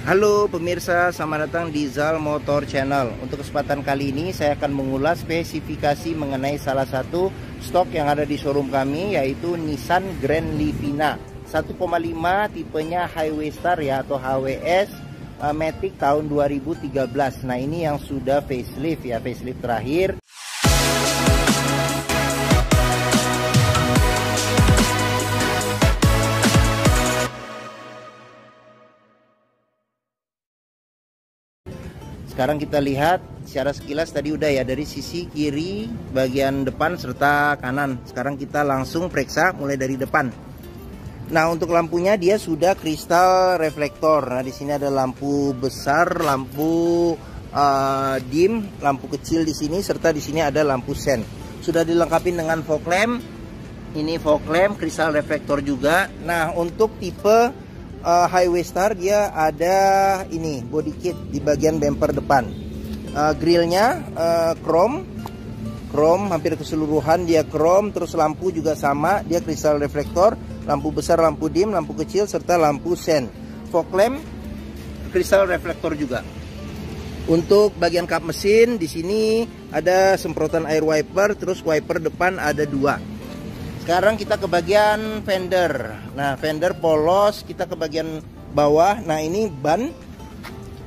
Halo pemirsa, selamat datang di Zal Motor Channel. Untuk kesempatan kali ini saya akan mengulas spesifikasi mengenai salah satu stok yang ada di showroom kami, yaitu Nissan Grand Livina 1,5 tipenya Highway Star ya, atau HWS Matic tahun 2013. Nah, ini yang sudah facelift ya, facelift terakhir. Sekarang kita lihat secara sekilas tadi udah ya, dari sisi kiri, bagian depan serta kanan. Sekarang kita langsung periksa mulai dari depan. Nah, untuk lampunya dia sudah kristal reflektor. Nah, di sini ada lampu besar, lampu dim, lampu kecil di sini, serta di sini ada lampu sen. Sudah dilengkapi dengan fog lamp. Ini fog lamp kristal reflektor juga. Nah, untuk tipe Highway Star dia ada ini body kit di bagian bumper depan. Grillnya chrome hampir keseluruhan dia chrome. Terus lampu juga sama, dia kristal reflektor. Lampu besar, lampu dim, lampu kecil, serta lampu sen. Fog lamp kristal reflektor juga. Untuk bagian kap mesin di sini ada semprotan air wiper, terus wiper depan ada 2. Sekarang kita ke bagian fender. Nah, fender polos, kita ke bagian bawah. Nah, ini ban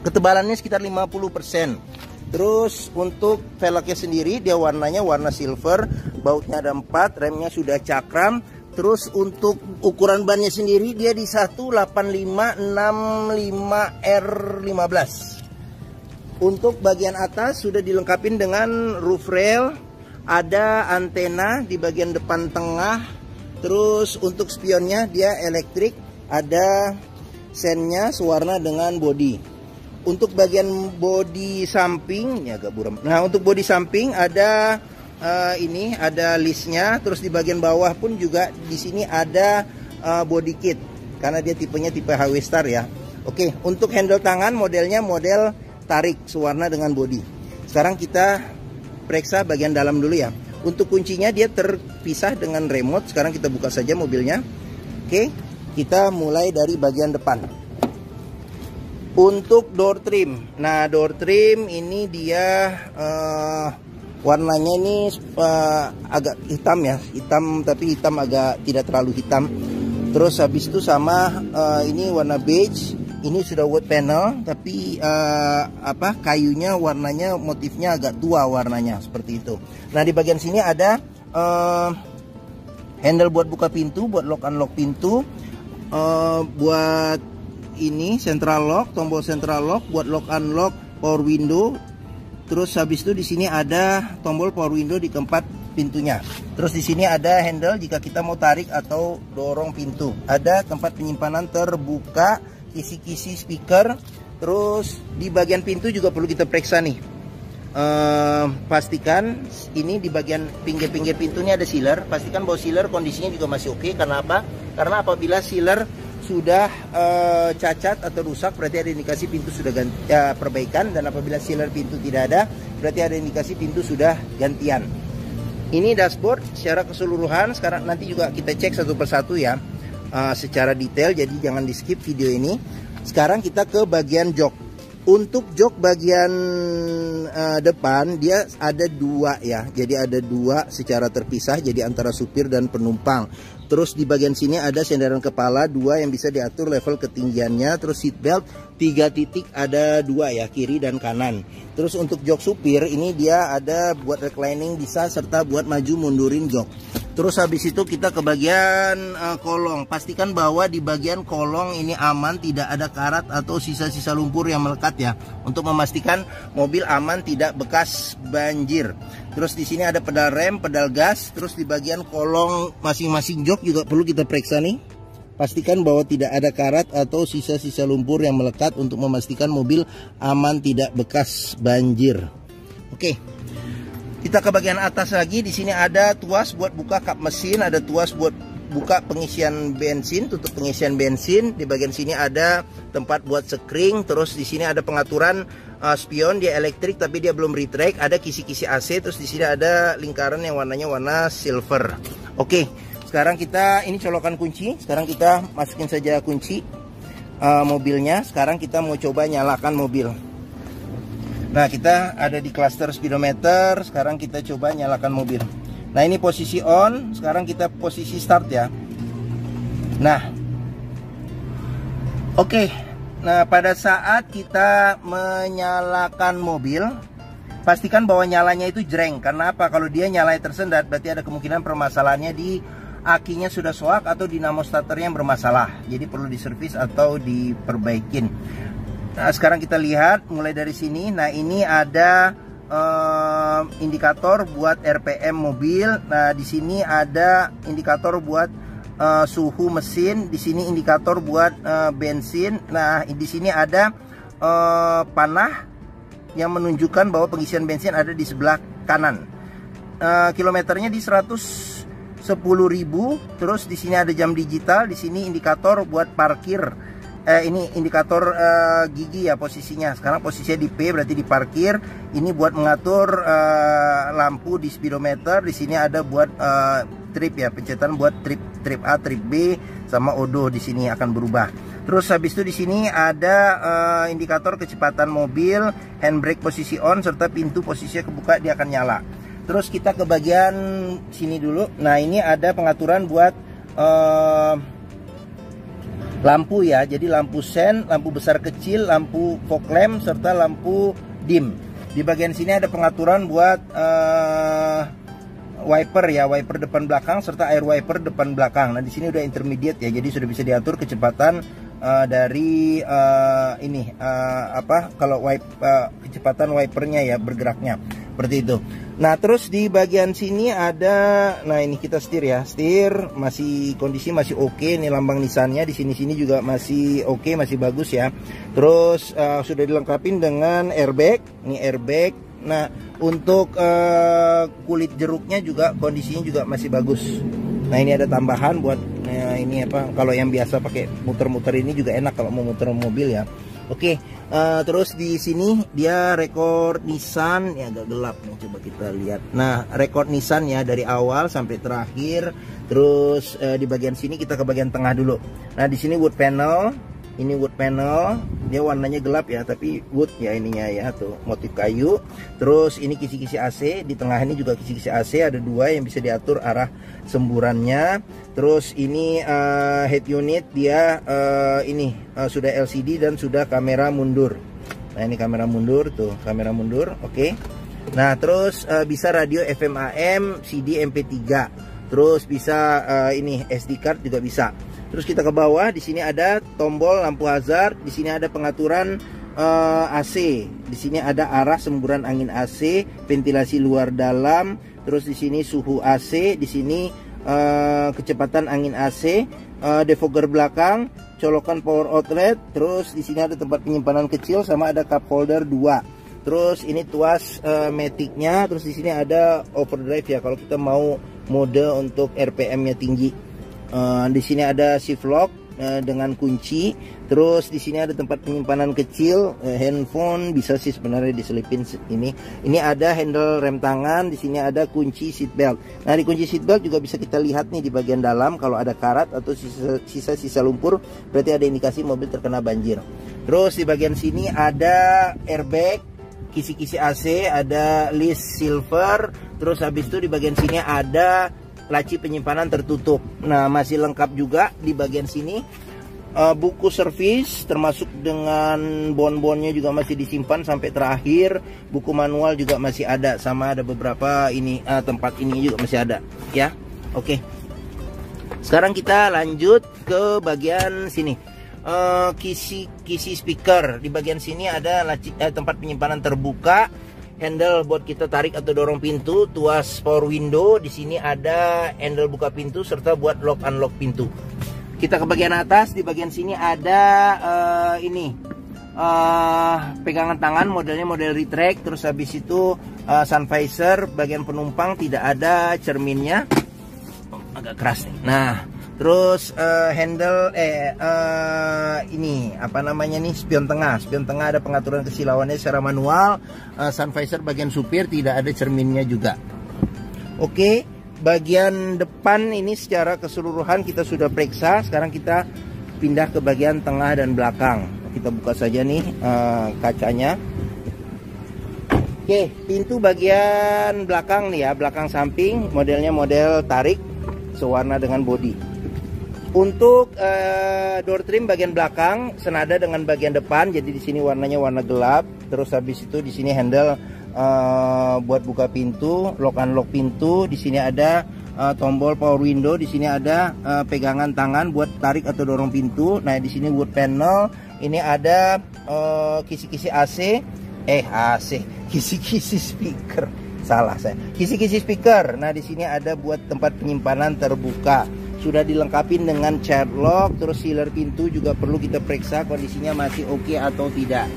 ketebalannya sekitar 50%. Terus untuk velgnya sendiri dia warnanya warna silver, bautnya ada 4, remnya sudah cakram. Terus untuk ukuran bannya sendiri dia di 18565R15. Untuk bagian atas sudah dilengkapi dengan roof rail. Ada antena di bagian depan tengah. Terus untuk spionnya dia elektrik. Ada sennya sewarna dengan body. Untuk bagian body samping ya agak buram. Nah, untuk body samping ada ini ada listnya. Terus di bagian bawah pun juga di sini ada body kit, karena dia tipenya tipe Highway Star ya. Oke, untuk handle tangan modelnya model tarik sewarna dengan body. Sekarang kita periksa bagian dalam dulu ya. Untuk kuncinya dia terpisah dengan remote. Sekarang kita buka saja mobilnya. Oke, kita mulai dari bagian depan. Untuk door trim. Nah, door trim ini dia warnanya ini agak hitam ya. Hitam, tapi hitam agak tidak terlalu hitam. Terus habis itu sama ini warna beige. Ini sudah wood panel, tapi kayunya warnanya motifnya agak tua warnanya seperti itu. Nah, di bagian sini ada handle buat buka pintu, buat lock unlock pintu, buat ini central lock, tombol central lock, buat lock unlock power window. Terus habis itu di sini ada tombol power window di keempat pintunya. Terus di sini ada handle jika kita mau tarik atau dorong pintu. Ada tempat penyimpanan terbuka, kisi-kisi speaker. Terus di bagian pintu juga perlu kita periksa nih. Pastikan ini di bagian pinggir-pinggir pintunya ada sealer. Pastikan bahwa sealer kondisinya juga masih oke. Karena apa? Karena apabila sealer sudah cacat atau rusak, berarti ada indikasi pintu sudah perbaikan. Dan apabila sealer pintu tidak ada, berarti ada indikasi pintu sudah gantian. Ini dashboard secara keseluruhan. Sekarang nanti juga kita cek satu persatu ya, secara detail, jadi jangan di skip video ini. Sekarang kita ke bagian jok. Untuk jok bagian depan dia ada 2 ya, jadi ada 2 secara terpisah, jadi antara supir dan penumpang. Terus di bagian sini ada sandaran kepala 2 yang bisa diatur level ketinggiannya. Terus seat belt 3 titik, ada 2 ya, kiri dan kanan. Terus untuk jok supir ini dia ada buat reclining bisa, serta buat maju mundurin jok. Terus habis itu kita ke bagian kolong. Pastikan bahwa di bagian kolong ini aman, tidak ada karat atau sisa-sisa lumpur yang melekat ya, untuk memastikan mobil aman tidak bekas banjir. Terus di sini ada pedal rem, pedal gas. Terus di bagian kolong masing-masing jok juga perlu kita periksa nih. Pastikan bahwa tidak ada karat atau sisa-sisa lumpur yang melekat untuk memastikan mobil aman tidak bekas banjir. Oke. Kita ke bagian atas lagi. Di sini ada tuas buat buka kap mesin, ada tuas buat buka pengisian bensin, tutup pengisian bensin. Di bagian sini ada tempat buat sekring. Terus di sini ada pengaturan spion, dia elektrik tapi dia belum retract. Ada kisi-kisi AC. Terus di sini ada lingkaran yang warnanya warna silver. Oke, sekarang kita ini colokan kunci. Sekarang kita masukin saja kunci. mobilnya. Sekarang kita mau coba nyalakan mobil. Nah, kita ada di cluster speedometer. Sekarang kita coba nyalakan mobil. Nah, ini posisi on. Sekarang kita posisi start ya. Nah, oke. Nah, pada saat kita menyalakan mobil, pastikan bahwa nyalanya itu jreng. Karena apa? Kalau dia nyalanya tersendat, berarti ada kemungkinan permasalahannya di akinya sudah soak atau dinamo starternya yang bermasalah. Jadi perlu diservis atau diperbaikin. Nah, sekarang kita lihat mulai dari sini. Nah, ini ada indikator buat RPM mobil. Nah, di sini ada indikator buat suhu mesin. Di sini indikator buat bensin. Nah, di sini ada panah yang menunjukkan bahwa pengisian bensin ada di sebelah kanan. Kilometernya di 110.000. Terus di sini ada jam digital. Di sini indikator buat parkir. Ini indikator gigi ya posisinya. Sekarang posisinya di P, berarti di parkir. Ini buat mengatur lampu di speedometer. Di sini ada buat trip ya, pencetan buat trip A, trip B, sama odo di sini akan berubah. Terus habis itu di sini ada indikator kecepatan mobil, handbrake posisi on, serta pintu posisinya kebuka, dia akan nyala. Terus kita ke bagian sini dulu. Nah, ini ada pengaturan buat lampu ya. Jadi lampu sen, lampu besar kecil, lampu fog lamp, serta lampu dim. Di bagian sini ada pengaturan buat wiper ya, wiper depan belakang serta air wiper depan belakang. Nah, di sini udah intermediate ya. Jadi sudah bisa diatur kecepatan dari kalau kecepatan wipernya ya, bergeraknya seperti itu. Nah, terus di bagian sini ada, nah ini kita setir ya, setir masih kondisi masih oke. Ini lambang Nissannya di sini juga masih oke, masih bagus ya. Terus sudah dilengkapi dengan airbag, ini airbag. Nah, untuk kulit jeruknya juga kondisinya juga masih bagus. Nah, ini ada tambahan buat ini apa? Kalau yang biasa pakai muter-muter ini juga enak kalau mau muter mobil ya. Oke, terus di sini dia rekor Nissan, ya agak gelap nih, coba kita lihat. Nah, rekor Nissan ya dari awal sampai terakhir. Terus di bagian sini kita ke bagian tengah dulu. Nah, di sini wood panel, ini wood panel, dia warnanya gelap ya, tapi wood ya ininya ya, tuh motif kayu. Terus ini kisi-kisi AC, di tengah ini juga kisi-kisi AC, ada dua yang bisa diatur arah semburannya. Terus ini head unit dia sudah LCD dan sudah kamera mundur. Nah, ini kamera mundur tuh, kamera mundur, oke. Nah, terus bisa radio FM AM, CD MP3. Terus bisa ini SD card juga bisa. Terus kita ke bawah, di sini ada tombol lampu hazard, di sini ada pengaturan AC, di sini ada arah semburan angin AC, ventilasi luar dalam, terus di sini suhu AC, di sini kecepatan angin AC, defogger belakang, colokan power outlet, terus di sini ada tempat penyimpanan kecil sama ada cup holder 2. Terus ini tuas matic-nya, terus di sini ada overdrive ya kalau kita mau mode untuk RPM-nya tinggi. Di sini ada shift lock dengan kunci. Terus di sini ada tempat penyimpanan kecil, handphone bisa sih sebenarnya diselipin ini. Ini ada handle rem tangan, di sini ada kunci seat belt. Nah, di kunci seat belt juga bisa kita lihat nih di bagian dalam kalau ada karat atau sisa-sisa lumpur, berarti ada indikasi mobil terkena banjir. Terus di bagian sini ada airbag, kisi-kisi AC, ada list silver. Terus habis itu di bagian sini ada laci penyimpanan tertutup. Nah, masih lengkap juga di bagian sini. Buku servis termasuk dengan bon-bonnya juga masih disimpan sampai terakhir. Buku manual juga masih ada, sama ada beberapa ini tempat ini juga masih ada ya. Oke. Sekarang kita lanjut ke bagian sini. Kisi speaker. Di bagian sini ada laci tempat penyimpanan terbuka, handle buat kita tarik atau dorong pintu, tuas power window. Di sini ada handle buka pintu serta buat lock unlock pintu. Kita ke bagian atas, di bagian sini ada pegangan tangan, modelnya model retract. Terus habis itu sun visor, bagian penumpang tidak ada cerminnya, agak keras nih. Nah, terus handle ini apa namanya nih, spion tengah. Spion tengah ada pengaturan kesilauannya secara manual. Sun visor bagian supir tidak ada cerminnya juga. Oke. Bagian depan ini secara keseluruhan kita sudah periksa. Sekarang kita pindah ke bagian tengah dan belakang. Kita buka saja nih kacanya. Oke, pintu bagian belakang nih ya, belakang samping, modelnya model tarik, sewarna dengan bodi. Untuk door trim bagian belakang senada dengan bagian depan, jadi di sini warnanya warna gelap. Terus habis itu di sini handle buat buka pintu, lock unlock pintu. Di sini ada tombol power window, di sini ada pegangan tangan buat tarik atau dorong pintu. Nah, di sini wood panel, ini ada kisi-kisi AC. Kisi-kisi speaker. Salah saya. Kisi-kisi speaker. Nah, di sini ada buat tempat penyimpanan terbuka. Sudah dilengkapi dengan child lock, terus sealer pintu juga perlu kita periksa kondisinya masih oke atau tidak.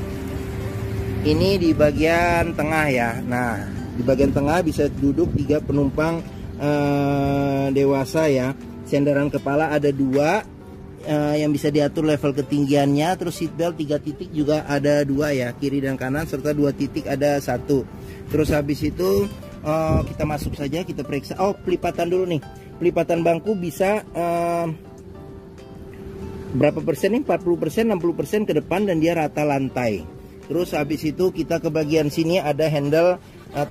Ini di bagian tengah ya. Nah, di bagian tengah bisa duduk 3 penumpang dewasa ya. Sandaran kepala ada 2. Yang bisa diatur level ketinggiannya, terus seatbelt 3 titik juga ada 2 ya, kiri dan kanan, serta 2 titik ada 1. Terus habis itu kita masuk saja, kita periksa. Oh, pelipatan dulu nih, pelipatan bangku bisa berapa persen nih, 40%, 60% ke depan dan dia rata lantai. Terus habis itu kita ke bagian sini ada handle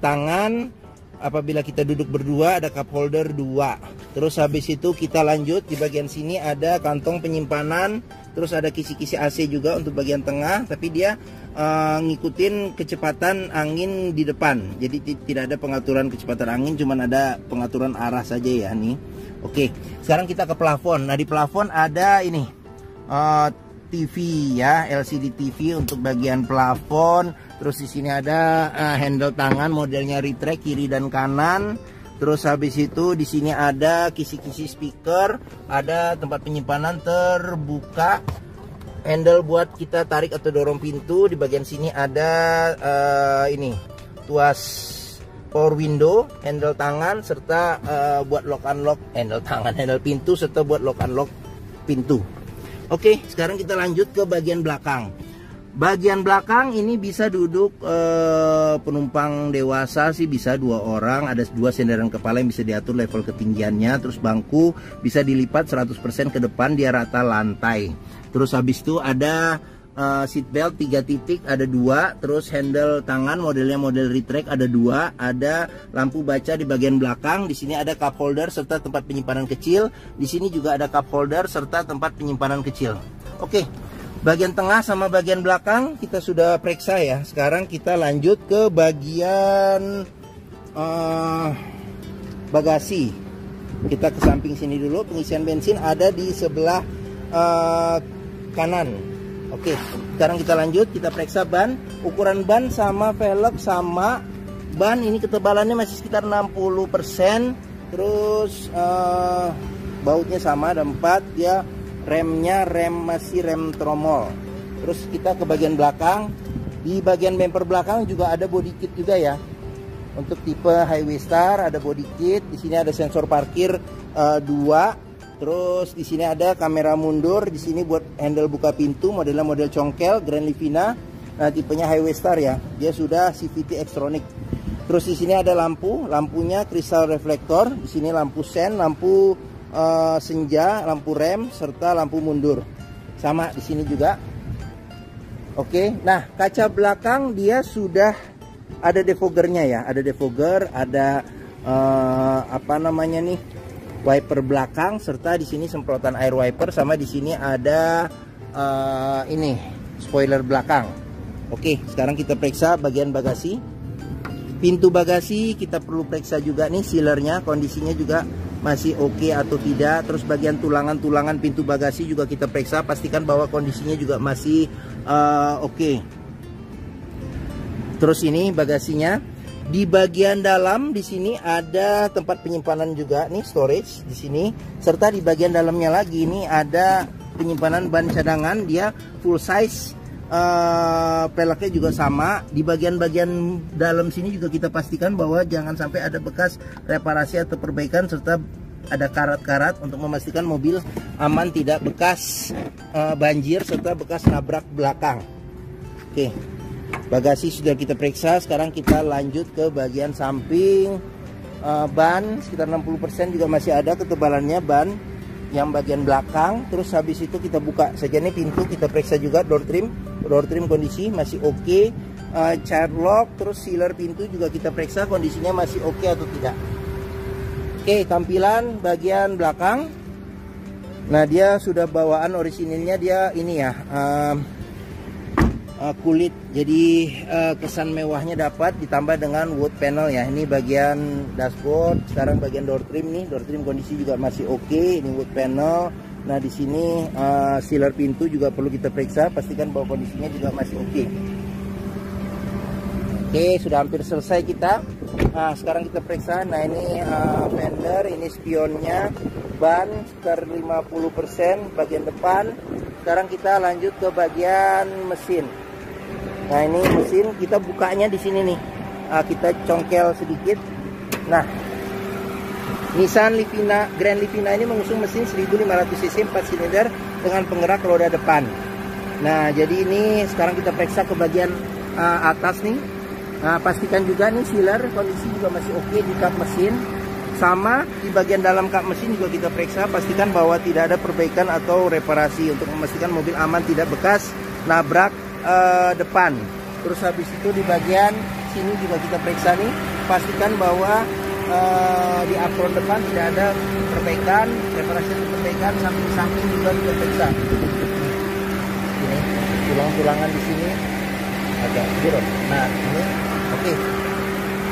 tangan. Apabila kita duduk berdua ada cup holder 2. Terus habis itu kita lanjut di bagian sini ada kantong penyimpanan. Terus ada kisi-kisi AC juga untuk bagian tengah, tapi dia ngikutin kecepatan angin di depan. Jadi tidak ada pengaturan kecepatan angin, cuman ada pengaturan arah saja ya nih. Oke, sekarang kita ke plafon. Nah, di plafon ada ini TV ya, LCD TV untuk bagian plafon. Terus di sini ada handle tangan modelnya retract kiri dan kanan. Terus habis itu di sini ada kisi-kisi speaker, ada tempat penyimpanan terbuka, handle buat kita tarik atau dorong pintu. Di bagian sini ada ini tuas power window, handle tangan, serta buat lock unlock, handle pintu, serta buat lock unlock pintu. Oke, sekarang kita lanjut ke bagian belakang. Bagian belakang ini bisa duduk penumpang dewasa sih bisa 2 orang, ada 2 sandaran kepala yang bisa diatur level ketinggiannya. Terus bangku bisa dilipat 100% ke depan, dia rata lantai. Terus habis itu ada seat belt 3 titik ada 2. Terus handle tangan modelnya model retract ada 2. Ada lampu baca di bagian belakang. Di sini ada cup holder serta tempat penyimpanan kecil. Di sini juga ada cup holder serta tempat penyimpanan kecil. Oke. Bagian tengah sama bagian belakang kita sudah periksa ya. Sekarang kita lanjut ke bagian bagasi. Kita ke samping sini dulu. Pengisian bensin ada di sebelah kanan. Oke, sekarang kita lanjut. Kita periksa ban. Ukuran ban sama velg sama. Ban ini ketebalannya masih sekitar 60%. Terus bautnya sama ada 4 ya. Remnya masih rem tromol. Terus kita ke bagian belakang. Di bagian bumper belakang juga ada body kit juga ya. Untuk tipe Highway Star ada body kit. Di sini ada sensor parkir 2. Terus di sini ada kamera mundur. Di sini buat handle buka pintu, modelnya model congkel Grand Livina. Nah, tipenya Highway Star ya. Dia sudah CVT Xtronic. Terus di sini ada lampunya kristal reflektor. Di sini lampu sen, lampu senja, lampu rem, serta lampu mundur. Sama di sini juga. Oke, nah kaca belakang dia sudah ada defoggernya ya. Ada defogger, ada apa namanya nih, wiper belakang, serta di sini semprotan air wiper. Sama di sini ada ini spoiler belakang. Oke, sekarang kita periksa bagian bagasi. Pintu bagasi kita perlu periksa juga nih sealernya, kondisinya juga masih oke atau tidak. Terus bagian tulangan pintu bagasi juga kita periksa, pastikan bahwa kondisinya juga masih oke. Terus ini bagasinya. Di bagian dalam di sini ada tempat penyimpanan juga nih, storage di sini. Serta di bagian dalamnya lagi ini ada penyimpanan ban cadangan, dia full size. Peleknya juga sama. Di bagian-bagian dalam sini juga kita pastikan bahwa jangan sampai ada bekas reparasi atau perbaikan, serta ada karat-karat untuk memastikan mobil aman, tidak bekas banjir serta bekas nabrak belakang. Oke, bagasi sudah kita periksa. Sekarang kita lanjut ke bagian samping. Ban sekitar 60% juga masih ada ketebalannya ban. yang bagian belakang. Terus habis itu kita buka saja nih pintu, kita periksa juga door trim kondisi masih oke. Child lock, terus sealer pintu juga kita periksa kondisinya masih oke atau tidak. Oke, tampilan bagian belakang. Nah, dia sudah bawaan orisinilnya dia ini ya, kulit, jadi kesan mewahnya dapat ditambah dengan wood panel ya. Ini bagian dashboard, sekarang bagian door trim nih, door trim kondisi juga masih oke. Ini wood panel. Nah, di sini sealer pintu juga perlu kita periksa, pastikan bahwa kondisinya juga masih oke. Oke, sudah hampir selesai kita. Nah, sekarang kita periksa. Nah, ini fender, ini spionnya, ban sekitar 50% bagian depan. Sekarang kita lanjut ke bagian mesin. Nah, ini mesin kita bukanya di sini nih. Kita congkel sedikit. Nah, Nissan Livina, Grand Livina ini mengusung mesin 1500 cc 4 silinder dengan penggerak roda depan. Nah, jadi ini sekarang kita periksa ke bagian atas nih. Nah, pastikan juga nih sealer kondisi juga masih oke di kap mesin. Sama di bagian dalam kap mesin juga kita periksa, pastikan bahwa tidak ada perbaikan atau reparasi untuk memastikan mobil aman tidak bekas nabrak depan. Terus habis itu di bagian sini juga kita periksa nih, pastikan bahwa di apron depan tidak ada perbaikan, reparasi atau perbaikan. Samping-samping juga kita periksa. Ini tulang-tulangan di sini agak biru. Nah, ini oke.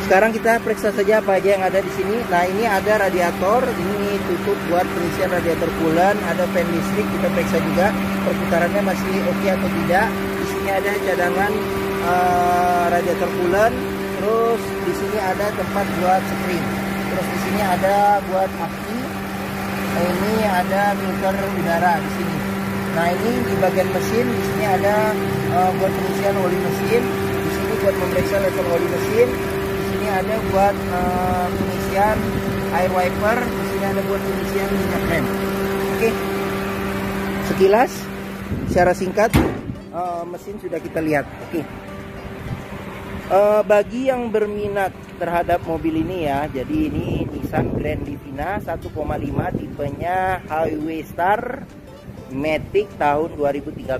Sekarang kita periksa saja apa aja yang ada di sini. Nah, ini ada radiator, ini tutup buat pengisian radiator coolant, ada fan listrik, kita periksa juga perputarannya masih oke atau tidak. Di sini ada cadangan radiator coolant, terus di sini ada tempat buat spring, terus di sini ada buat aki. Ini ada filter udara di sini. Nah, ini di bagian mesin, di sini ada buat pengisian oli mesin, di sini buat memeriksa level oli mesin. Ada buat pengisian air wiper, di sini ada buat pengisian minyak rem. Oke. Sekilas secara singkat mesin sudah kita lihat. Oke. Bagi yang berminat terhadap mobil ini ya, jadi ini Nissan Grand Livina 1,5 tipenya Highway Star Matic tahun 2013.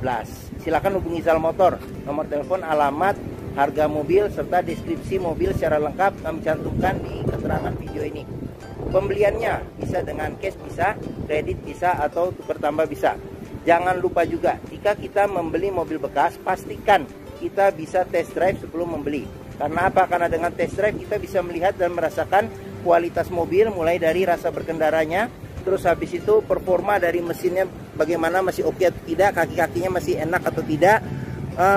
Silakan hubungi Zal Motor. Nomor telepon, alamat, harga mobil serta deskripsi mobil secara lengkap kami cantumkan di keterangan video ini. Pembeliannya bisa dengan cash bisa, kredit bisa, atau tukar tambah bisa. Jangan lupa juga jika kita membeli mobil bekas, pastikan kita bisa test drive sebelum membeli. Karena apa? Karena dengan test drive kita bisa melihat dan merasakan kualitas mobil, mulai dari rasa berkendaranya, terus habis itu performa dari mesinnya bagaimana, masih oke atau tidak, kaki-kakinya masih enak atau tidak,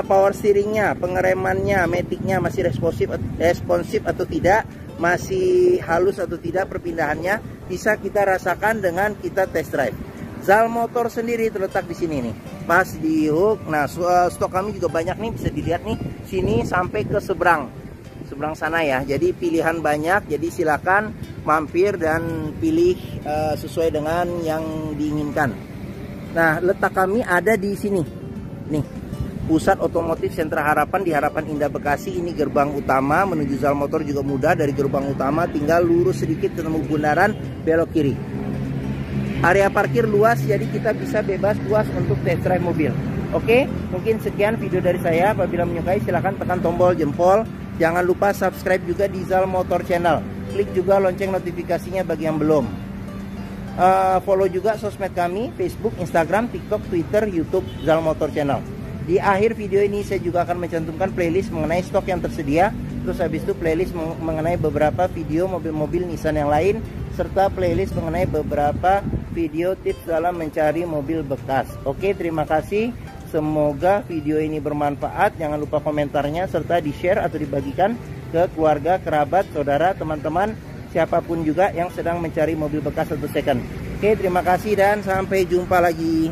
power steeringnya, pengeremannya, maticnya masih responsif atau tidak, masih halus atau tidak perpindahannya, bisa kita rasakan dengan kita test drive. Zal Motor sendiri terletak di sini nih, pas di hook. Nah, stok kami juga banyak nih, bisa dilihat nih, sini sampai ke seberang sana ya. Jadi pilihan banyak, jadi silakan mampir dan pilih sesuai dengan yang diinginkan. Nah, letak kami ada di sini nih, Pusat Otomotif Sentra Harapan di Harapan Indah Bekasi. Ini gerbang utama menuju Zal Motor juga mudah, dari gerbang utama tinggal lurus sedikit ketemu bundaran, belok kiri. Area parkir luas, jadi kita bisa bebas puas untuk test drive mobil. Oke, mungkin sekian video dari saya. Apabila menyukai silahkan tekan tombol jempol. Jangan lupa subscribe juga di Zal Motor Channel. Klik juga lonceng notifikasinya bagi yang belum. Follow juga sosmed kami, Facebook, Instagram, TikTok, Twitter, YouTube, Zal Motor Channel. Di akhir video ini saya juga akan mencantumkan playlist mengenai stok yang tersedia. Terus habis itu playlist mengenai beberapa video mobil-mobil Nissan yang lain, serta playlist mengenai beberapa video tips dalam mencari mobil bekas. Oke, terima kasih. Semoga video ini bermanfaat. Jangan lupa komentarnya serta di-share atau dibagikan ke keluarga, kerabat, saudara, teman-teman, siapapun juga yang sedang mencari mobil bekas atau second. Oke, terima kasih dan sampai jumpa lagi.